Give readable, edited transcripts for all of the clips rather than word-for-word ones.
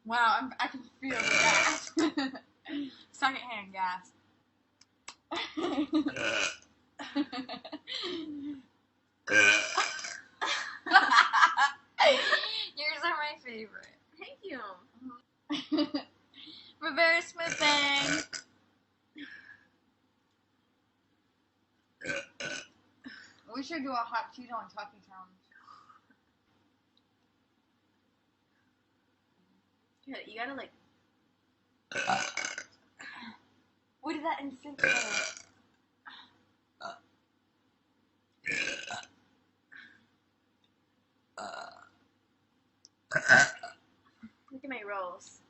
Wow, I can feel the gas. Secondhand gas. Yours are my favorite. Thank you. For very smooth thing. We should do a hot Cheeto and Tucky challenge. Yeah, you gotta like. What did that instinct go? Look at my rolls.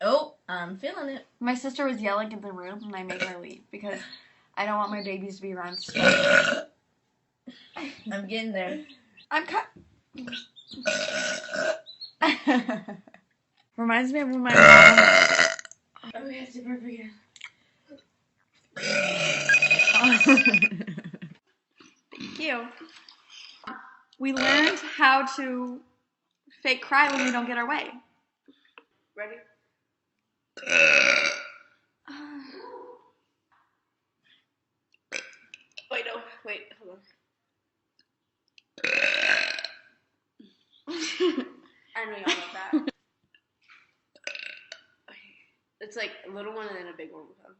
Oh, I'm feeling it. My sister was yelling in the room and I made her leave because I don't want my babies to be around. I'm getting there. I'm cut. Reminds me of when my mom. Oh, we have to burp again. Thank you. We learned how to fake cry when we don't get our way. Ready? Wait, no. Wait, hold on. I know y'all love that. Okay. It's like a little one and then a big one will come.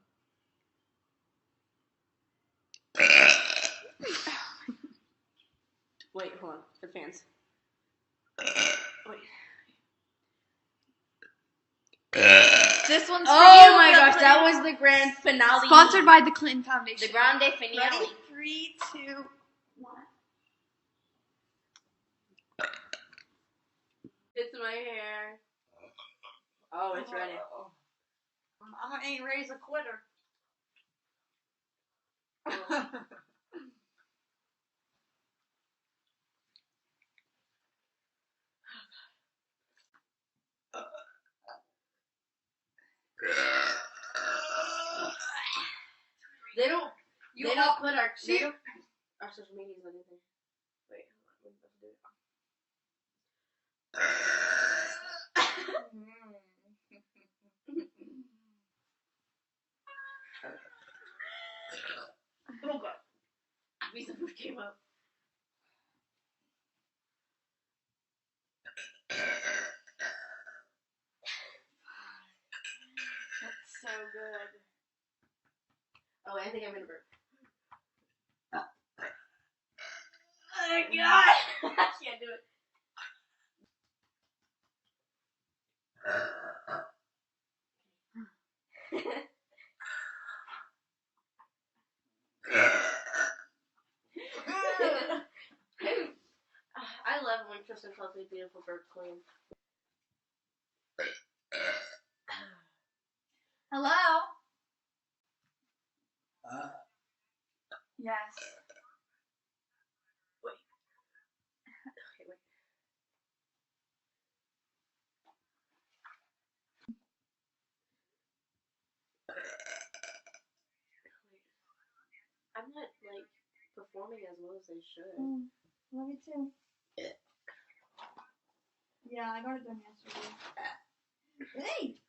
Wait, hold on. The fans. Wait. This one's for Oh you, my the gosh, that Clinton- was the grand finale. Sponsored by the Clinton Foundation. The grande finale. Ready? 3, 2, 1. It's my hair. Oh, it's ready. I ain't raised a quitter. They don't put our social medias on anything. Wait, hold on. Oh god. Visa proof came up. That's so good. Oh, I think I'm gonna burp. Oh my god! I can't do it. I love when Tristan calls me beautiful burp queen. Hello? Yes. Wait. Okay, wait. I'm not like performing as well as I should. Love you too. Yeah, I got it done yesterday. Hey!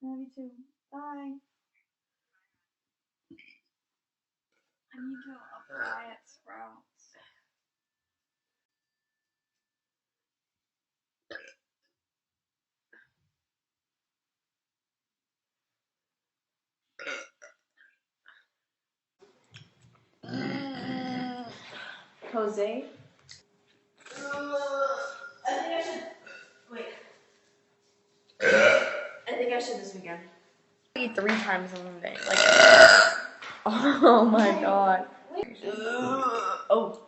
Love you too. Bye. I need to apply at Sprouts. Jose? I think I should. Wait. I think I should this weekend. I eat 3 times in 1 day. Like, oh my god. Oh.